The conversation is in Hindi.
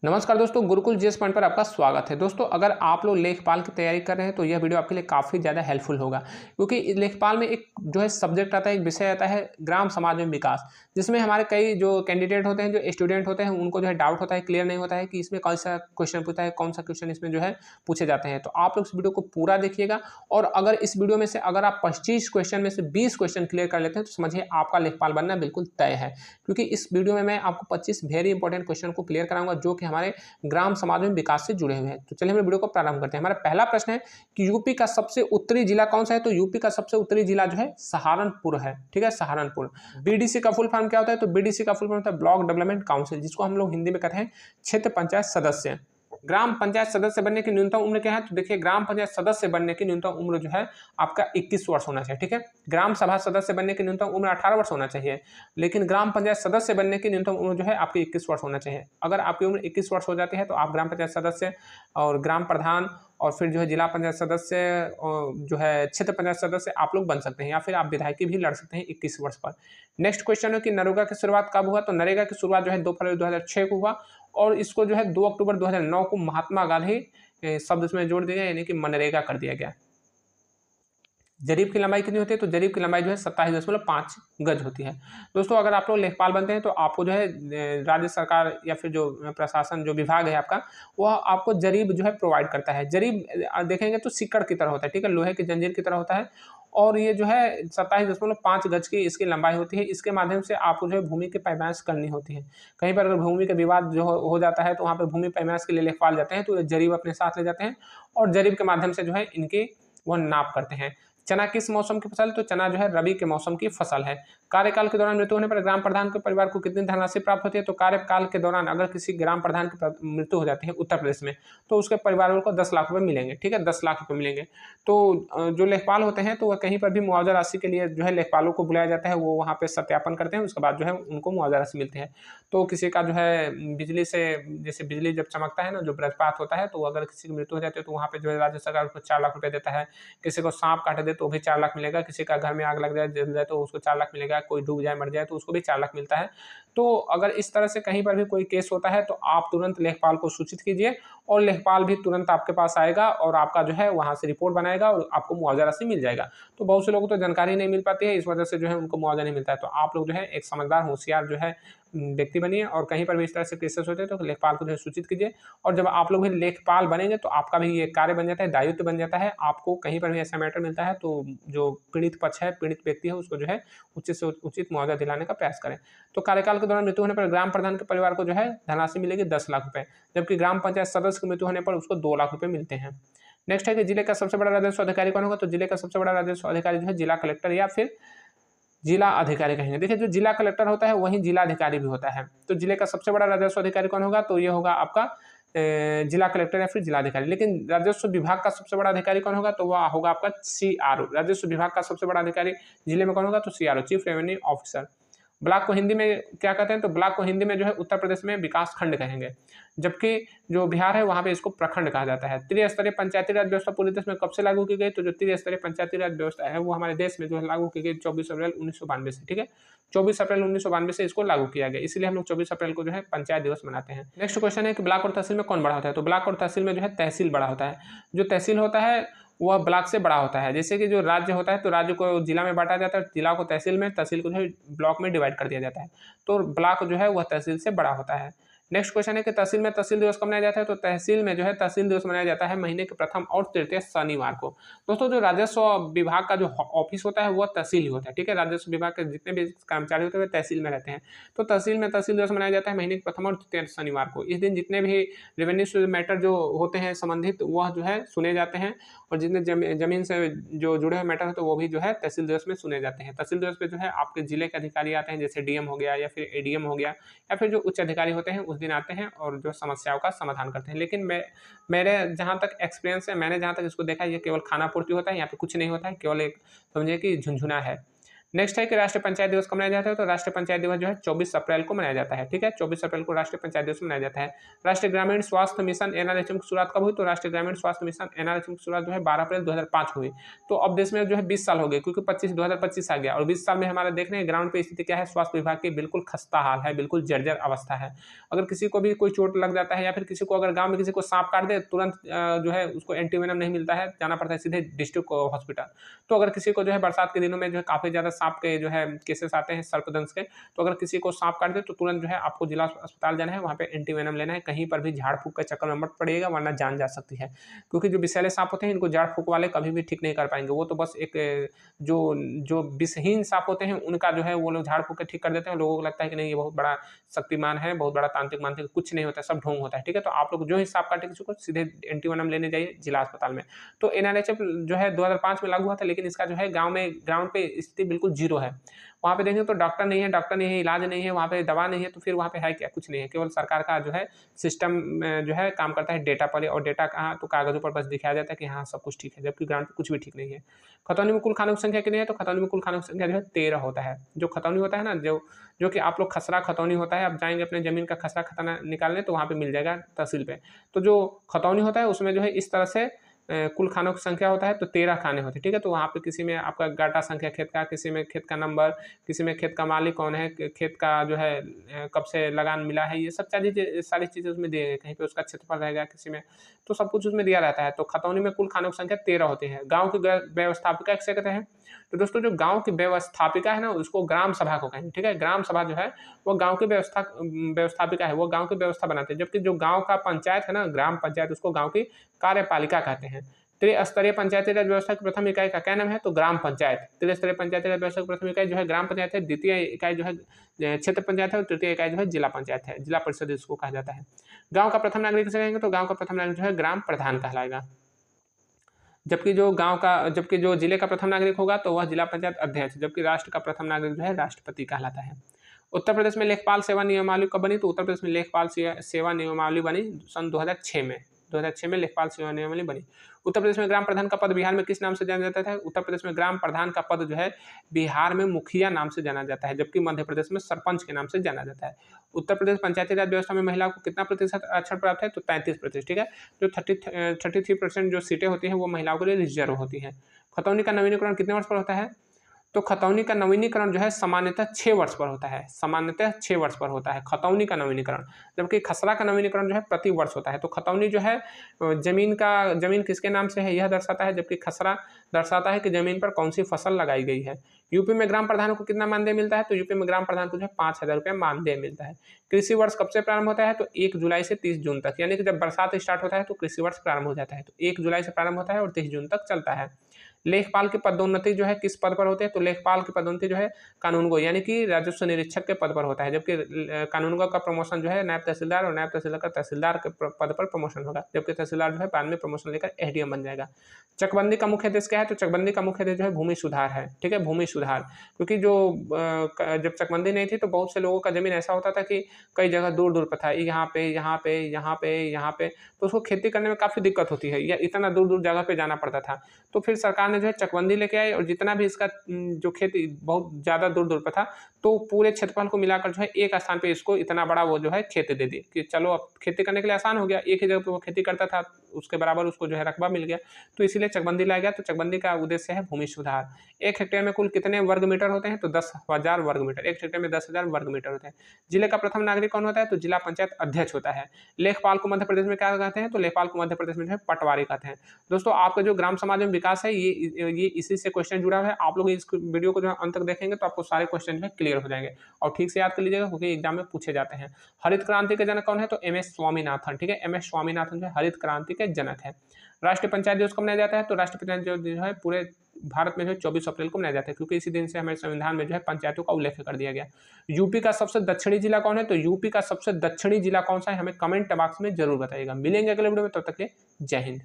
नमस्कार दोस्तों, गुरुकुल जीएस पॉइंट पर आपका स्वागत है। दोस्तों, अगर आप लोग लेखपाल की तैयारी कर रहे हैं तो यह वीडियो आपके लिए काफ़ी ज़्यादा हेल्पफुल होगा, क्योंकि इस लेखपाल में एक जो है सब्जेक्ट आता है, एक विषय आता है ग्राम समाज में विकास, जिसमें हमारे कई जो कैंडिडेट होते हैं, जो स्टूडेंट होते हैं, उनको जो है डाउट होता है, क्लियर नहीं होता है कि इसमें कौन सा क्वेश्चन पूछता है, कौन सा क्वेश्चन इसमें जो है पूछे जाते हैं। तो आप लोग इस वीडियो को पूरा देखिएगा, और अगर इस वीडियो में से अगर आप 25 क्वेश्चन में से 20 क्वेश्चन क्लियर कर लेते हैं तो समझिए आपका लेखपाल बनना बिल्कुल तय है। क्योंकि इस वीडियो में मैं आपको 25 वेरी इंपॉर्टेंट क्वेश्चन को क्लियर कराऊंगा, जो कि हमारे ग्राम समाज में विकास से जुड़े हुए हैं। तो चलिए हम वीडियो को प्रारंभ करते हैं। हमारा पहला प्रश्न है कि यूपी का सबसे उत्तरी जिला कौन सा है? तो यूपी का सबसे उत्तरी जिला जो है सहारनपुर है। ठीक है, सहारनपुर। बीडीसी का फुल फॉर्म क्या होता है? तो बीडीसी का फुल फॉर्म होता है ब्लॉक डेवलपमेंट काउंसिल, जिसको हम लोग हिंदी में कहते हैं क्षेत्र पंचायत सदस्य। ग्राम पंचायत सदस्य बनने की न्यूनतम उम्र क्या है? तो देखिए, ग्राम पंचायत सदस्य बनने की न्यूनतम उम्र जो है आपका 21 वर्ष होना चाहिए। ठीक है, ग्राम सभा सदस्य बनने की न्यूनतम उम्र 18 वर्ष होना चाहिए, लेकिन ग्राम पंचायत सदस्य बनने की न्यूनतम उम्र जो है आपकी 21 वर्ष होना चाहिए। अगर आपकी उम्र 21 वर्ष हो जाती है तो आप ग्राम पंचायत सदस्य और ग्राम प्रधान और फिर जो है जिला पंचायत सदस्य और जो है क्षेत्र पंचायत सदस्य आप लोग बन सकते हैं, या फिर आप विधायकी भी लड़ सकते हैं 21 वर्ष पर। नेक्स्ट क्वेश्चन है कि नरेगा की शुरुआत कब हुआ? तो नरेगा की शुरुआत जो है 2 फरवरी 2006 को हुआ, और इसको जो है 2 अक्टूबर 2009 को महात्मा गांधी शब्द इसमें जोड़ दिया गया, यानी कि मनरेगा कर दिया गया। जरीब की लंबाई कितनी होती है? तो जरीब की लंबाई जो है 27.5 गज होती है। दोस्तों, अगर आप लोग लेखपाल बनते हैं तो आपको जो है राज्य सरकार या फिर जो प्रशासन जो विभाग है आपका, वह आपको जरीब जो है प्रोवाइड करता है। जरीब देखेंगे तो सिक्कड़ की तरह होता है, ठीक है, लोहे की जंजीर की तरह होता है, और ये जो है 27.5 गज की इसकी लंबाई होती है। इसके माध्यम से आपको जो है भूमि की पैमाइश करनी होती है। कहीं पर अगर भूमि का विवाद जो हो जाता है तो वहाँ पर भूमि पैमाइश के लिए लेखपाल जाते हैं, तो ये जरीब अपने साथ ले जाते हैं, और जरीब के माध्यम से जो है इनकी वह नाप करते हैं। चना किस मौसम की फसल? तो चना जो है रबी के मौसम की फसल है। कार्यकाल के दौरान मृत्यु होने पर ग्राम प्रधान के परिवार को कितनी धनराशि प्राप्त होती है? तो कार्यकाल के दौरान अगर किसी ग्राम प्रधान की मृत्यु हो जाती है उत्तर प्रदेश में, तो उसके परिवार को 10 लाख रुपए मिलेंगे। ठीक है, 10 लाख रुपए मिलेंगे। तो जो लेखपाल होते हैं तो वह कहीं पर भी मुआवजा राशि के लिए जो है लेखपालों को बुलाया जाता है, वो वहाँ पे सत्यापन करते हैं, उसके बाद जो है उनको मुआवजा राशि मिलती है। तो किसी का जो है बिजली से, जैसे बिजली जब चमकता है ना, जो वज्रपात होता है, तो अगर किसी की मृत्यु हो जाती है तो वहाँ पे जो है राज्य सरकार उसको 4 लाख रुपए देता है। किसी को सांप काट दे तो भी 4 लाख मिलेगा, किसी का घर में आग लग जाए, जल जाए तो उसको 4 लाख मिलेगा, कोई डूब जाए, मर जाए तो उसको भी 4 लाख मिलता है। तो अगर इस तरह से कहीं पर भी कोई केस होता है तो आप तुरंत लेखपाल को सूचित कीजिए, और लेखपाल भी तुरंत आपके पास आएगा और आपका जो है वहाँ से रिपोर्ट बनाएगा और आपको मुआवजा राशि मिल जाएगा। तो बहुत से लोगों को तो जानकारी नहीं मिल पाती है, इस वजह से जो है उनको मुआवजा नहीं मिलता है। तो आप लोग जो है एक समझदार, होशियार जो है व्यक्ति बनिए, और कहीं पर भी इस तरह से केसेस होते हैं तो लेखपाल को जो है सूचित कीजिए। और जब आप लोग भी लेखपाल बनेंगे तो आपका भी ये कार्य बन जाता है, दायित्व बन जाता है। आपको कहीं पर भी ऐसा मैटर मिलता है तो जो पीड़ित पक्ष है, पीड़ित व्यक्ति है, उसको जो है उचित से उचित मुआवजा दिलाने का प्रयास करें। तो कार्यकाल के दौरान मृत्यु होने पर ग्राम प्रधान के परिवार को जो है धनराशि मिलेगी 10 लाख रुपए, जबकि ग्राम पंचायत सदस्य की मृत्यु होने पर उसको 2 लाख रुपए मिलते हैं। नेक्स्ट है कि जिले का सबसे बड़ा राजस्व अधिकारी कौन होगा? तो जिले का सबसे बड़ा राजस्व अधिकारी जो है जिला कलेक्टर या फिर जिला अधिकारी कहेंगे। देखिए, जो जिला कलेक्टर होता है वहीं जिला अधिकारी भी होता है। तो जिले का सबसे बड़ा राजस्व अधिकारी कौन होगा? तो ये होगा आपका जिला कलेक्टर या फिर जिलाधिकारी। लेकिन राजस्व विभाग का सबसे बड़ा अधिकारी कौन होगा? तो वह होगा आपका सीआरओ। राजस्व विभाग का सबसे बड़ा अधिकारी जिले में कौन होगा? तो CRO, chief revenue officer. Block को हिंदी में क्या कहते हैं? तो ब्लॉक को हिंदी में जो है उत्तर प्रदेश में विकास खंड कहेंगे, जबकि जो बिहार है वहाँ पे इसको प्रखंड कहा जाता है। त्रिस्तरीय पंचायती राज व्यवस्था पूरे देश में कब से लागू की गई? तो जो त्रिस्तरीय पंचायती राज व्यवस्था है वो हमारे देश में जो है लागू की गई 24 अप्रैल 1992 से। ठीक है, 24 अप्रैल 1992 से इसको लागू किया गया, इसलिए हम लोग 24 अप्रैल को जो है पंचायत दिवस मनाते हैं। नेक्स्ट क्वेश्चन है कि ब्लॉक और तहसील में कौन बड़ा होता है? तो ब्लॉक और तहसील में जो है तहसील बड़ा होता है। जो तहसील होता है वह ब्लॉक से बड़ा होता है। जैसे कि जो राज्य होता है तो राज्य को जिला में बांटा जाता है, जिला को तहसील में, तहसील को जो है ब्लॉक में डिवाइड कर दिया जाता है। तो ब्लॉक जो है वह तहसील से बड़ा होता है। नेक्स्ट क्वेश्चन है कि तहसील में तहसील दिवस कब मनाया जाता है? तो तहसील में जो है तहसील दिवस मनाया जाता है महीने के प्रथम और तृतीय शनिवार को। दोस्तों, जो राजस्व विभाग का जो ऑफिस होता है वह तहसील ही होता है। ठीक है, राजस्व विभाग के जितने भी कर्मचारी होते हैं वे तहसील में रहते हैं। तो तहसील में तहसील दिवस मनाया जाता है महीने के प्रथम और तृतीय शनिवार को। इस दिन जितने भी रेवेन्यू से मैटर जो होते हैं संबंधित, वह जो है सुने जाते हैं, और जितने जमीन से जो जुड़े हुए मैटर होते हैं वो भी जो है तहसील दिवस में सुने जाते हैं। तहसील दिवस पे जो है आपके जिले के अधिकारी आते हैं, जैसे डीएम हो गया या फिर एडीएम हो गया, या फिर जो उच्च अधिकारी होते हैं उस दिन आते हैं और जो समस्याओं का समाधान करते हैं। लेकिन मेरे जहाँ तक एक्सपीरियंस है, मैंने जहाँ तक इसको देखा, ये केवल खाना पूर्ति होता है, यहाँ पे कुछ नहीं होता है, केवल एक समझिए कि झुंझुना है। नेक्स्ट है कि राष्ट्रीय पंचायत दिवस कब मनाया जाता है, तो राष्ट्रीय पंचायत दिवस जो है 24 अप्रैल को मनाया जाता है। ठीक है, 24 अप्रैल को राष्ट्रीय पंचायत दिवस मनाया जाता है। राष्ट्रीय ग्रामीण स्वास्थ्य मिशन एनआरएचएम की शुरुआत कब हुई, तो राष्ट्रीय ग्रामीण स्वास्थ्य मिशन एनआरएचएम की शुरुआत जो है 12 अप्रैल 2005 हुई। तो अब देश में जो है 20 साल हो गए, क्योंकि 2025 आ गया और 20 साल में हमारा देख रहे हैं ग्राउंड पे स्थिति क्या है, स्वास्थ्य विभाग की बिल्कुल खस्ता हाल है, बिल्कुल जर्जर अवस्था है। अगर किसी को भी कोई चोट लग जाता है या फिर किसी को अगर गाँव में किसी को सांप काट दे, तुरंत जो है उसको एंटीवेनम नहीं मिलता है, जाना पड़ता है सीधे डिस्ट्रिक्ट हॉस्पिटल। तो अगर किसी को जो है बरसात के दिनों में जो है काफ़ी ज़्यादा सांप के जो है केसेस आते हैं सर्पदंश के, तो अगर किसी को सांप काट दे तो तुरंत जो है आपको जिला अस्पताल जाना है, वहाँ पे एंटीवेनम लेना है। कहीं पर भी झाड़ फूक के चक्कर में मत पड़िएगा, वरना जान जा सकती है। क्योंकि जो विषैले सांप होते हैं इनको झाड़ फूक वाले कभी भी ठीक नहीं कर पाएंगे। वो तो बस एक जो जो विषहीन सांप होते हैं उनका जो है वो लोग झाड़ फूक के ठीक कर देते हैं। लोगों को लगता है कि नहीं ये बहुत बड़ा शक्तिमान है, बहुत बड़ा तांत्रिक मांत्रिक, कुछ नहीं होता है, सब ढोंग होता है। ठीक है, तो आप लोग जो ही सांप काटे किसी को सीधे एंटीवेनम लेने जाइए जिला अस्पताल में। तो एनआरएचएम जो है 2005 में लागू हुआ था, लेकिन इसका जो है गाँव में ग्राउंड पे स्थिति बिल्कुल जीरो है। वहाँ पे देखेंगे तो डॉक्टर नहीं है, इलाज नहीं है, वहाँ पे दवा नहीं है, तो फिर वहाँ पे है क्या, कुछ नहीं है। केवल सरकार का जो है सिस्टम जो है काम करता है डेटा पर, और डेटा कहाँ, तो कागज़ों पर बस दिखाया जाता है कि हाँ सब कुछ ठीक है, जबकि ग्राउंड पे कुछ भी ठीक नहीं है। खतौनी में कुल खानों की संख्या कितनी है, तो खतौनी में कुल खानों की संख्या जो है 13 होता है। जो खतौनी होता है ना, जो कि आप लोग खसरा खतौनी होता है, आप जाएँगे अपने ज़मीन का खसरा खतना निकालने तो वहाँ पे मिल जाएगा तहसील पे। तो जो खतौनी होता है उसमें जो है इस तरह से कुल खानों की संख्या होता है, तो 13 खाने होते हैं। ठीक है, तो वहाँ पे किसी में आपका गाटा संख्या खेत का, किसी में खेत का नंबर, किसी में खेत का मालिक कौन है, खेत का जो है कब से लगान मिला है, ये सब सारी चीज़ें उसमें दी गई। कहीं पे उसका क्षेत्रफल रहेगा, किसी में, तो सब कुछ उसमें दिया रहता है। तो खतौनी में कुल खानों की संख्या 13 होती है। गाँव की व्यवस्थापिका किसे कहते हैं, तो दोस्तों जो गाँव की व्यवस्थापिका है ना उसको ग्राम सभा को कहेंगे। ठीक है, ग्राम सभा जो है वो गाँव की व्यवस्थापिका है, वो गाँव की व्यवस्था बनाते हैं। जबकि जो गाँव का पंचायत है ना, ग्राम पंचायत, उसको गाँव की कार्यपालिका कहते हैं। त्रिस्तरीय पंचायती राज व्यवस्था की प्रथम इकाई का क्या नाम है, तो ग्राम पंचायत। त्रिस्तरीय पंचायती राज व्यवस्था की प्रथम इकाई जो है ग्राम पंचायत है, द्वितीय इकाई जो है क्षेत्र पंचायत है, और तृतीय इकाई जो है जिला पंचायत है, जिला परिषद इसको कहा जाता है। गाँव का प्रथम नागरिक किसे कहेंगे, तो गाँव का प्रथम नागरिक जो है ग्राम प्रधान कहलाएगा। जबकि जो जिले का प्रथम नागरिक होगा तो वह जिला पंचायत अध्यक्ष, जबकि राष्ट्र का प्रथम नागरिक जो है राष्ट्रपति कहलाता है। उत्तर प्रदेश में लेखपाल सेवा नियमावली कब बनी, तो उत्तर प्रदेश में लेखपाल सेवा नियमावली बनी सन 2006 में। 2006 में लेखपाल सेवा नियमावली बनी। उत्तर प्रदेश में ग्राम प्रधान का पद बिहार में किस नाम से जाना जाता है, उत्तर प्रदेश में ग्राम प्रधान का पद जो है बिहार में मुखिया नाम से जाना जाता है, जबकि मध्य प्रदेश में सरपंच के नाम से जाना जाता है। उत्तर प्रदेश पंचायती राज व्यवस्था में महिलाओं को कितना प्रतिशत आरक्षण प्राप्त है, तो 35%। ठीक है, जो 33% जो सीटें होती हैं वो महिलाओं के लिए रिजर्व होती हैं। खतौनी का नवीनीकरण कितने वर्ष पर होता है, तो खतौनी का नवीनीकरण जो है सामान्यतः 6 वर्ष पर होता है, सामान्यतः 6 वर्ष पर होता है खतौनी का नवीनीकरण, जबकि खसरा का नवीनीकरण जो है प्रति वर्ष होता है। तो खतौनी जो है जमीन किसके नाम से है यह दर्शाता है, जबकि खसरा दर्शाता है कि जमीन पर कौन सी फसल लगाई गई है। यूपी में ग्राम प्रधानों को कितना मानदेय मिलता है, तो यूपी में ग्राम प्रधान को जो है 5,000 रुपये मानदेय मिलता है। कृषि वर्ष कब से प्रारंभ होता है, तो 1 जुलाई से 30 जून तक, यानी कि जब बरसात स्टार्ट होता है तो कृषि वर्ष प्रारंभ हो जाता है। तो 1 जुलाई से प्रारंभ होता है और 30 जून तक चलता है। लेखपाल की पदोन्नति जो है किस पद पर होते हैं, तो लेखपाल की पदोन्नति जो है कानूनगो यानी कि राजस्व निरीक्षक के पद पर होता है, जबकि कानूनगो का प्रमोशन जो है नायब तहसीलदार, और नायब तहसीलदार का तहसीलदार के पद पर प्रमोशन होगा, जबकि तहसीलदार जो है बाद में प्रमोशन लेकर एसडीएम बन जाएगा। चकबंदी का मुख्य उद्देश्य क्या है, तो चकबंदी का मुख्य उद्देश्य जो है भूमि सुधार है। ठीक है, भूमि सुधार, क्योंकि जब चकबंदी नहीं थी तो बहुत से लोगों का जमीन ऐसा होता था कि कई जगह दूर दूर पर था, यहाँ पे, तो उसको खेती करने में काफ़ी दिक्कत होती है, या इतना दूर दूर जगह पे जाना पड़ता था। तो फिर सरकार ने जो है चकबंदी लेके आई, और जितना भी इसका जो खेती बहुत ज़्यादा दूर दूर पर था, तो पूरे क्षेत्रफल को मिलाकर जो है एक स्थान पे इसको इतना बड़ा वो जो है खेत दे दिए कि चलो अब खेती करने के लिए आसान हो गया, एक ही जगह पे वो खेती करता था, उसके बराबर उसको जो है रकबा मिल गया, तो इसीलिए चकबंदी लाया गया। तो चकबंदी का उद्देश्य है भूमि सुधार। 1 हेक्टेयर में कुल कितने वर्ग मीटर होते हैं, तो 10,000 वर्ग मीटर, 1 हेक्टेयर में 10,000 वर्ग मीटर होते हैं। जिले का प्रथम नागरिक कौन होता है, तो जिला पंचायत अध्यक्ष होता है। लेखपाल को मध्य प्रदेश में क्या कहते हैं, तो लेखपाल को मध्य प्रदेश में जो है पटवारी कहते हैं। दोस्तों आपका जो ग्राम समाज में विकास है ये इसी से क्वेश्चन जुड़ा हुआ है। आप लोग इस वीडियो को जो है अंत तक देखेंगे तो आपको सारे क्वेश्चन जो है क्लियर हो जाएंगे, और ठीक से याद कर लीजिएगा क्योंकि एग्जाम में पूछे जाते हैं। हरित क्रांति के जनक कौन है, तो एम.एस. स्वामीनाथन। ठीक है, एम.एस. स्वामीनाथन जो है हरित क्रांति के जनक है। राष्ट्रीय पंचायत दिवस कब मनाया जाता है, तो राष्ट्रीय पंचायत दिवस जो है पूरे भारत में जो है 24 अप्रैल को मनाया जाता है, क्योंकि इसी दिन से हमारे संविधान में जो है पंचायतों का उल्लेख कर दिया गया। यूपी का सबसे दक्षिणी जिला कौन है, तो यूपी का सबसे दक्षिणी जिला कौन सा है, हमें कमेंट बॉक्स में जरूर बताइएगा। मिलेंगे अगले वीडियो में, तब तक के जय हिंद।